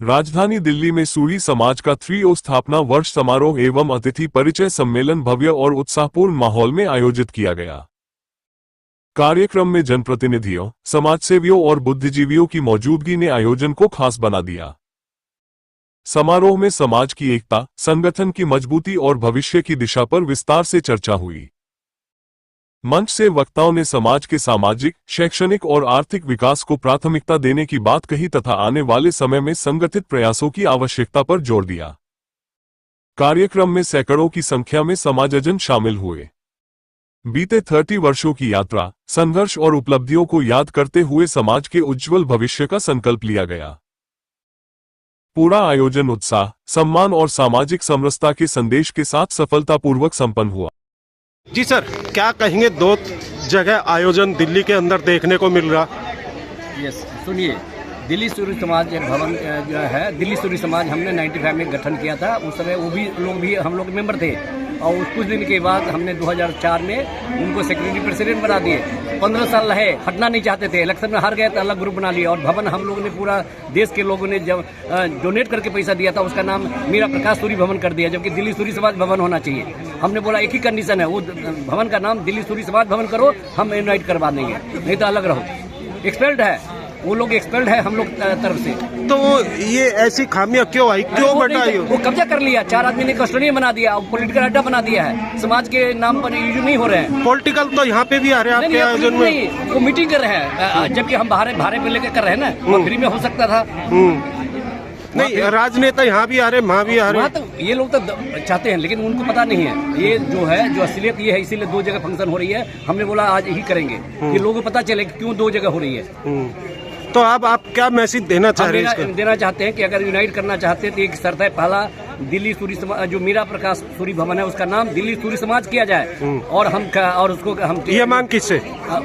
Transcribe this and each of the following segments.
राजधानी दिल्ली में सूरी समाज का 3 स्थापना वर्ष समारोह एवं अतिथि परिचय सम्मेलन भव्य और उत्साहपूर्ण माहौल में आयोजित किया गया। कार्यक्रम में जनप्रतिनिधियों, समाजसेवियों और बुद्धिजीवियों की मौजूदगी ने आयोजन को खास बना दिया। समारोह में समाज की एकता, संगठन की मजबूती और भविष्य की दिशा पर विस्तार से चर्चा हुई। मंच से वक्ताओं ने समाज के सामाजिक, शैक्षणिक और आर्थिक विकास को प्राथमिकता देने की बात कही तथा आने वाले समय में संगठित प्रयासों की आवश्यकता पर जोर दिया। कार्यक्रम में सैकड़ों की संख्या में समाजजन शामिल हुए। बीते 30 वर्षों की यात्रा, संघर्ष और उपलब्धियों को याद करते हुए समाज के उज्जवल भविष्य का संकल्प लिया गया। पूरा आयोजन उत्साह, सम्मान और सामाजिक समरसता के संदेश के साथ सफलतापूर्वक संपन्न हुआ। जी सर, क्या कहेंगे, 2 जगह आयोजन दिल्ली के अंदर देखने को मिल रहा? यस, सुनिए, दिल्ली सूरी समाज एक भवन जो है, दिल्ली सूरी समाज हमने 95 में गठन किया था। उस समय वो भी हम लोग मेंबर थे और कुछ दिन के बाद हमने 2004 में उनको सेक्रेटरी प्रेसिडेंट बना दिए। 15 साल रहे, हटना नहीं चाहते थे, इलेक्शन में हार गए तो अलग ग्रुप बना लिया। और भवन हम लोगों ने, पूरा देश के लोगों ने जब डोनेट करके पैसा दिया था, उसका नाम मीरा प्रकाश सूरी भवन कर दिया, जबकि दिल्ली सूरी समाज भवन होना चाहिए। हमने बोला एक ही कंडीशन है, वो भवन का नाम दिल्ली सूरी समाज भवन करो, हम इनवाइट करवा देंगे, नहीं तो अलग रहो। एक्सपेल्ड है वो लोग, एक्सपेल्ड है हम लोग तरफ से। तो ये ऐसी खामियां क्यों आई, क्यों बढ़ाई? वो कब्जा कर लिया, 4 आदमी ने कस्टोडियन बना दिया, पॉलिटिकल अड्डा बना दिया है। समाज के नाम पर यूज नहीं हो रहे हैं। पॉलिटिकल तो यहाँ पे भी आ रहे हैं आपके आयोजन में? नहीं, वो मीटिंग कर रहे हैं, जबकि हम भाड़े पे लेकर कर रहे हैं ना, वो फ्री में हो सकता था। नहीं, राजनेता यहाँ भी आ रहे, वहाँ भी आ रहे हैं। तो ये लोग तो चाहते हैं, लेकिन उनको पता नहीं है ये जो है, जो असलियत ये है। इसीलिए 2 जगह फंक्शन हो रही है। हमने बोला आज ही करेंगे, ये लोगों को पता चले कि क्यों 2 जगह हो रही है। तो अब आप क्या मैसेज देना चाह रहे हैं? देना चाहते हैं कि अगर यूनाइट करना चाहते हैं तो एक शर्त है, पहला दिल्ली सूरी समाज, जो मीरा प्रकाश सूरी भवन है, उसका नाम दिल्ली सूरी समाज किया जाए। और उसको हम ये मांग किससे?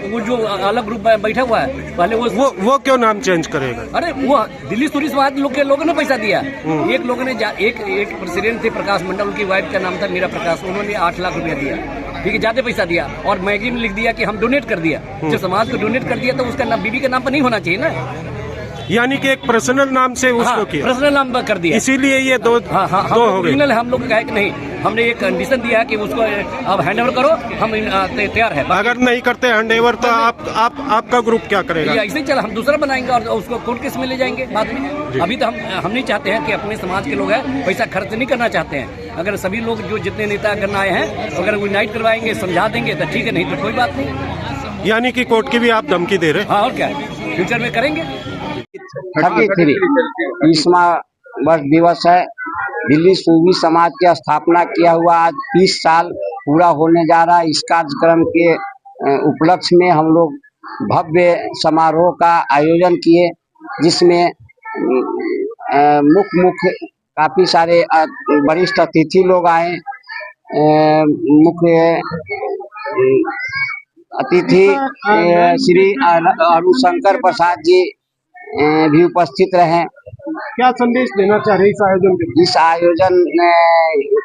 वो जो अलग ग्रुप बैठा हुआ है, पहले वो क्यों नाम चेंज करेगा? अरे वो दिल्ली सूरी समाज लोगों ने पैसा दिया। एक लोगों ने एक प्रेसिडेंट थे प्रकाश मंडल, उनकी वाइफ का नाम था मीरा प्रकाश, उन्होंने 8 लाख रुपया दिया, ठीक है, ज्यादा पैसा दिया। और मैगजीन में लिख दिया कि हम डोनेट कर दिया। जब समाज को डोनेट कर दिया तो उसका नाम बीबी के नाम पर नहीं होना चाहिए ना, यानी कि एक पर्सनल नाम से उसको किया, पर्सनल नाम पर कर दिया। इसीलिए ये दो हो गए। हम लोग कहा कि नहीं, हमने एक कंडीशन दिया कि उसको अब हैंड ओवर करो, हम तैयार है। अगर नहीं करते हैंड ओवर तो आपका ग्रुप क्या करेगा? ऐसे ही चला, हम दूसरा बनाएंगे और उसको कोर्ट केस में ले जाएंगे बाद में। अभी तो हम नहीं चाहते हैं कि अपने समाज के लोग हैं, पैसा खर्च नहीं करना चाहते हैं। अगर सभी लोग जो जितने नेता करना आए हैं, अगर वो यूनाइट करवाएंगे, समझा देंगे तो ठीक है, नहीं तो कोई बात नहीं। यानी कि कोर्ट की भी आप धमकी दे रहे हैं? हाँ, और क्या, फ्यूचर में करेंगे। 33वां वर्ष दिवस है। दिल्ली सूरी समाज की स्थापना किया हुआ आज 30 साल पूरा होने जा रहा है। इस कार्यक्रम के उपलक्ष्य में हम लोग भव्य समारोह का आयोजन किए, जिसमें मुख्य काफी सारे वरिष्ठ अतिथि लोग आए। मुख्य अतिथि श्री अरुणशंकर प्रसाद जी भी उपस्थित रहे। क्या संदेश देना चाह रहे इस आयोजन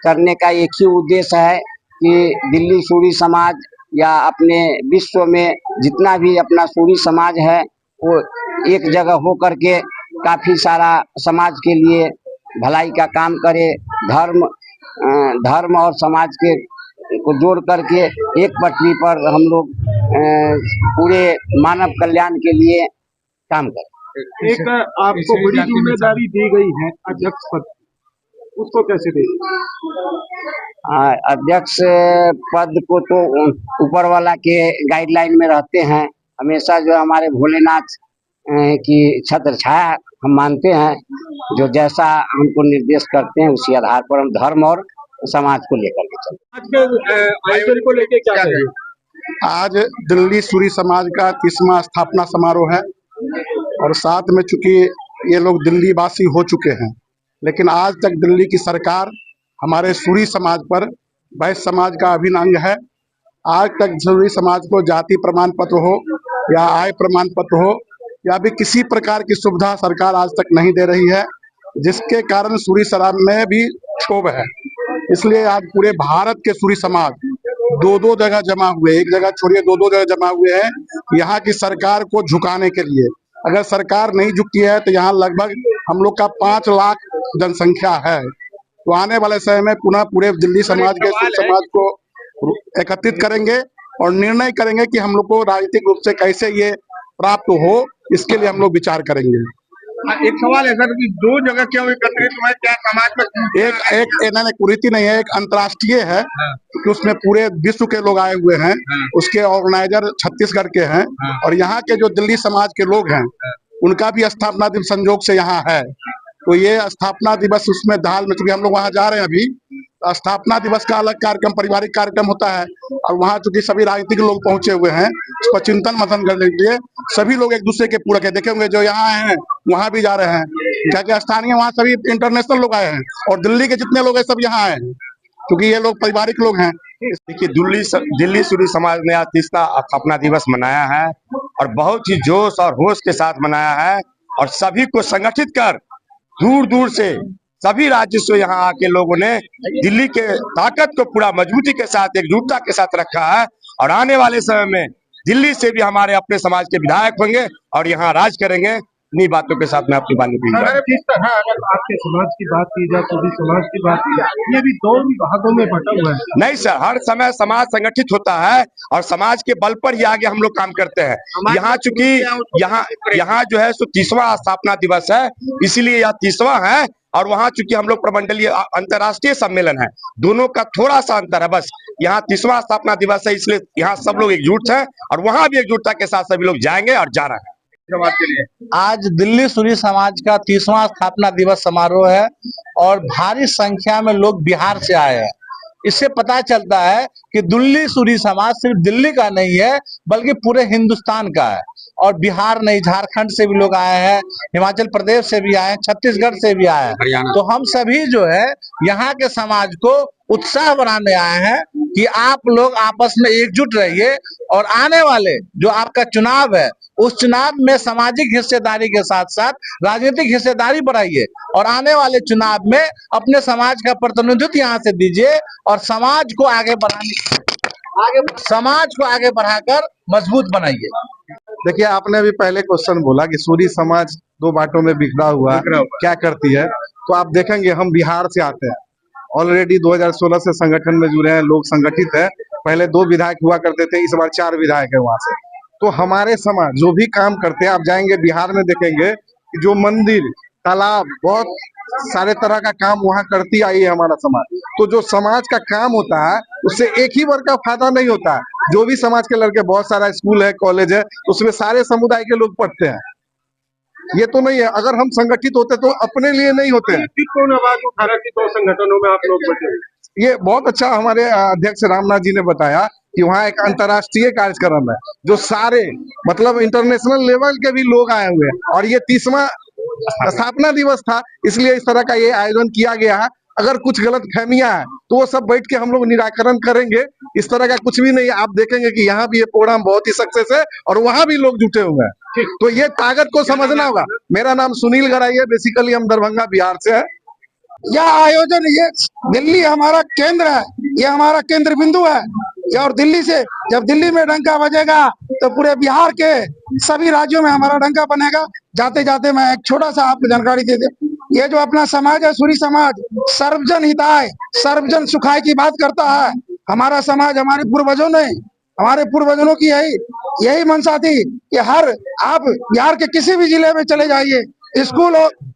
करने का एक ही उद्देश्य है कि दिल्ली सूरी समाज या अपने विश्व में जितना भी अपना सूरी समाज है, वो एक जगह हो करके काफी सारा समाज के लिए भलाई का काम करे। धर्म और समाज के को जोड़ करके एक पटरी पर हम लोग पूरे मानव कल्याण के लिए काम करें। एक आपको बड़ी जिम्मेदारी दी गई है अध्यक्ष पद, उसको कैसे देखें? अध्यक्ष पद को तो ऊपर वाला के गाइडलाइन में रहते हैं। हमेशा जो हमारे भोलेनाथ की छत्र छाया हम मानते हैं, जो जैसा हमको निर्देश करते हैं उसी आधार पर हम धर्म और समाज को लेकर के चलते हैं। आज के आयोजन को लेकर क्या कहेंगे? आज दिल्ली सूरी समाज का 30वां स्थापना समारोह है और साथ में चूंकि ये लोग दिल्ली वासी हो चुके हैं, लेकिन आज तक दिल्ली की सरकार हमारे सूरी समाज पर वैश्य समाज का अभिन्न अंग है। आज तक सूरी समाज को जाति प्रमाण पत्र हो या आय प्रमाण पत्र हो या भी किसी प्रकार की सुविधा सरकार आज तक नहीं दे रही है, जिसके कारण सूरी समाज में भी क्षोभ है। इसलिए आज पूरे भारत के सूरी समाज 2-2 जगह जमा हुए, एक जगह छोड़िए 2-2 जगह जमा हुए हैं यहाँ की सरकार को झुकाने के लिए। अगर सरकार नहीं झुकती है तो यहाँ लगभग हम लोग का 5 लाख जनसंख्या है। तो आने वाले समय में पुनः पूरे दिल्ली समाज के समाज को एकत्रित करेंगे और निर्णय करेंगे कि हम लोग को राजनीतिक रूप से कैसे ये प्राप्त हो, इसके लिए हम लोग विचार करेंगे। एक सवाल है सर कि 2 जगह क्यों एकत्रित हुए, क्या समाज में एक कुरीति नहीं है, एक अंतर्राष्ट्रीय है क्योंकि उसमें पूरे विश्व के लोग आए हुए हैं। उसके ऑर्गेनाइजर छत्तीसगढ़ के हैं और यहाँ के जो दिल्ली समाज के लोग हैं उनका भी स्थापना दिवस संयोग से यहाँ है। तो ये स्थापना दिवस उसमें दाल में, चूंकि हम लोग वहाँ जा रहे हैं अभी, स्थापना दिवस का अलग कार्यक्रम, पारिवारिक कार्यक्रम होता है और वहाँ चूंकि सभी राजनीतिक लोग पहुंचे हुए हैं, उस पर चिंतन मंथन करने के लिए सभी लोग एक दूसरे के पूरक है। देखे होंगे जो यहाँ आए हैं वहाँ भी जा रहे हैं, क्या क्या स्थानीय वहाँ सभी इंटरनेशनल लोग आए हैं और दिल्ली के जितने लोग हैं सब यहाँ आए हैं क्योंकि ये लोग पारिवारिक लोग हैं। देखिए, दिल्ली सूरी समाज ने आज 30वां स्थापना दिवस मनाया है और बहुत ही जोश और होश के साथ मनाया है और सभी को संगठित कर दूर दूर से सभी राज्यों से यहाँ आके लोगों ने दिल्ली के ताकत को पूरा मजबूती के साथ एकजुटता के साथ रखा है और आने वाले समय में दिल्ली से भी हमारे अपने समाज के विधायक होंगे और यहाँ राज करेंगे। इन्हीं बातों के साथ मैं अपनी बात अगर आपके समाज की बात की जाए, सूरी समाज की बात की जाए, ये भी 2 भागों में बटा हुआ है। नहीं सर, हर समय समाज संगठित होता है और समाज के बल पर ही आगे हम लोग काम करते हैं। यहाँ चूंकि यहाँ जो है सो 30वां स्थापना दिवस है, इसीलिए यह 30वां है और वहाँ चूंकि हम लोग प्रमंडलीय अंतर्राष्ट्रीय सम्मेलन है, दोनों का थोड़ा सा अंतर है बस। यहाँ 30वां स्थापना दिवस है इसलिए यहाँ सब लोग एकजुट हैं और वहाँ भी एकजुटता के साथ सभी लोग जाएंगे और जा रहे हैं। समाज के लिए आज दिल्ली सूरी समाज का 30वां स्थापना दिवस समारोह है और भारी संख्या में लोग बिहार से आए हैं। इससे पता चलता है कि दिल्ली सूरी समाज सिर्फ दिल्ली का नहीं है बल्कि पूरे हिंदुस्तान का है। और बिहार नहीं, झारखंड से भी लोग आए हैं, हिमाचल प्रदेश से भी आए हैं, छत्तीसगढ़ से भी आए हैं। तो हम सभी जो है यहाँ के समाज को उत्साह बनाने आए हैं कि आप लोग आपस में एकजुट रहिए और आने वाले जो आपका चुनाव है उस चुनाव में सामाजिक हिस्सेदारी के साथ साथ राजनीतिक हिस्सेदारी बढ़ाइए और आने वाले चुनाव में अपने समाज का प्रतिनिधित्व यहाँ से दीजिए और समाज को आगे बढ़ाकर मजबूत बनाइए। देखिए, आपने अभी पहले क्वेश्चन बोला कि सूरी समाज 2 बांटों में बिखरा हुआ क्या करती है, तो आप देखेंगे हम बिहार से आते हैं, ऑलरेडी 2016 से संगठन में जुड़े हैं, लोग संगठित है। पहले 2 विधायक हुआ करते थे, इस बार 4 विधायक है वहां से। तो हमारे समाज जो भी काम करते हैं, आप जाएंगे बिहार में देखेंगे कि जो मंदिर, तालाब, बहुत सारे तरह का काम वहाँ करती आई है हमारा समाज। तो जो समाज का काम होता है उससे एक ही वर्ग का फायदा नहीं होता है। जो भी समाज के लड़के, बहुत सारा स्कूल है, कॉलेज है, उसमें सारे समुदाय के लोग पढ़ते हैं। ये तो नहीं है, अगर हम संगठित होते तो अपने लिए नहीं होते हैं। कौन आवाज उठा रहा है कि 2 संगठनों में आप लोग बचे? ये बहुत अच्छा हमारे अध्यक्ष रामनाथ जी ने बताया कि वहाँ एक अंतर्राष्ट्रीय कार्यक्रम है जो सारे मतलब इंटरनेशनल लेवल के भी लोग आए हुए हैं और ये 30वां स्थापना दिवस था, इसलिए इस तरह का ये आयोजन किया गया है। अगर कुछ गलत फहमियां हैं तो वो सब बैठ के हम लोग निराकरण करेंगे। इस तरह का कुछ भी नहीं है। आप देखेंगे कि यहाँ भी ये प्रोग्राम बहुत ही सक्सेस है और वहाँ भी लोग जुटे हुए हैं। तो ये ताकत को समझना होगा। मेरा नाम सुनील गराई है, बेसिकली हम दरभंगा बिहार से है। यह आयोजन, ये दिल्ली हमारा केंद्र है, ये हमारा केंद्र बिंदु है और दिल्ली से जब दिल्ली में डंका बजेगा तो पूरे बिहार के सभी राज्यों में हमारा डंका बनेगा। जाते जाते मैं एक छोटा सा आपको जानकारी दे दे, ये जो अपना समाज है सूरी समाज, सर्वजन हिताय सर्वजन सुखाय की बात करता है। हमारा समाज हमारे पूर्वजों की यही मंशा थी कि आप बिहार के किसी भी जिले में चले जाइए, स्कूल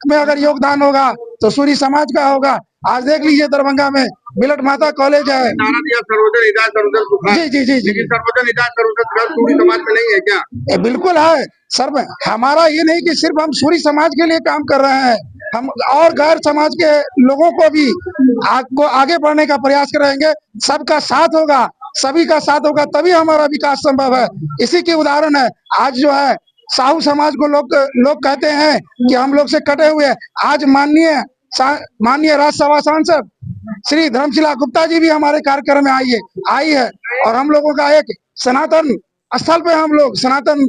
में अगर योगदान होगा तो सूरी समाज का होगा। आज देख लीजिए दरभंगा में बिलट माता कॉलेज है। जी, लेकिन सूरी समाज में नहीं है क्या? बिल्कुल है सर। हमारा ये नहीं कि सिर्फ हम सूरी समाज के लिए काम कर रहे हैं, हम और गैर समाज के लोगों को भी आगे बढ़ने का प्रयास करेंगे। सबका साथ होगा, सभी का साथ होगा तभी हमारा विकास संभव है। इसी की उदाहरण है आज जो है साहू समाज को लोग कहते हैं कि हम लोग से कटे हुए। आज माननीय राज्यसभा सांसद श्री धर्मशिला गुप्ता जी भी हमारे कार्यक्रम में आई है और हम लोगों का एक सनातन स्थल पे हम लोग सनातन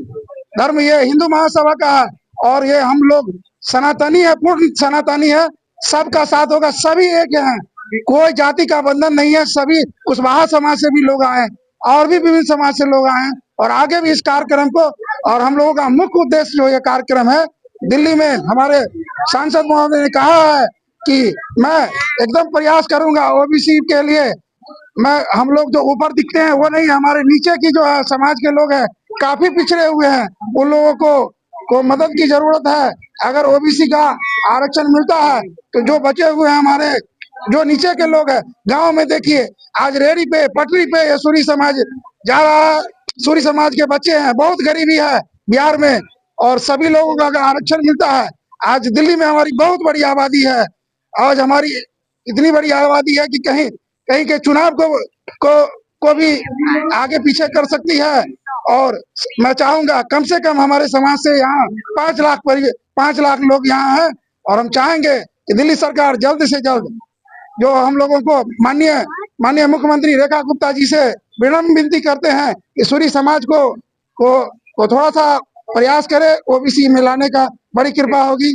धर्म, ये हिंदू महासभा का है और ये हम लोग सनातनी है, पूर्ण सनातनी है। सबका साथ होगा, सभी एक हैं, कोई जाति का बंधन नहीं है। सभी कुशवाहा समाज से भी लोग आए और भी विभिन्न समाज से लोग आए और आगे भी इस कार्यक्रम को, और हम लोगों का मुख्य उद्देश्य जो ये कार्यक्रम है, दिल्ली में हमारे सांसद महोदय ने कहा है कि मैं एकदम प्रयास करूंगा ओबीसी के लिए। मैं हम लोग जो ऊपर दिखते हैं वो नहीं, हमारे नीचे की जो है समाज के लोग हैं काफी पिछड़े हुए हैं, उन लोगों को मदद की जरूरत है। अगर ओबीसी का आरक्षण मिलता है तो जो बचे हुए हैं हमारे जो नीचे के लोग हैं, गांव में देखिए आज रेहड़ी पे पटरी पे ये सूरी समाज जा रहा है। सूरी समाज के बच्चे हैं, बहुत गरीबी है बिहार में, और सभी लोगों को अगर आरक्षण मिलता है, आज दिल्ली में हमारी बहुत बड़ी आबादी है, आज हमारी इतनी बड़ी आबादी है कि कहीं कहीं के चुनाव को भी आगे पीछे कर सकती है। और मैं चाहूंगा कम से कम हमारे समाज से यहाँ 5 लाख लोग यहाँ हैं, और हम चाहेंगे कि दिल्ली सरकार जल्द से जल्द जो हम लोगों को माननीय मुख्यमंत्री रेखा गुप्ता जी से विनम्र विनती करते हैं कि सूरी समाज को थोड़ा सा प्रयास करे, ओबीसी में लाने का बड़ी कृपा होगी।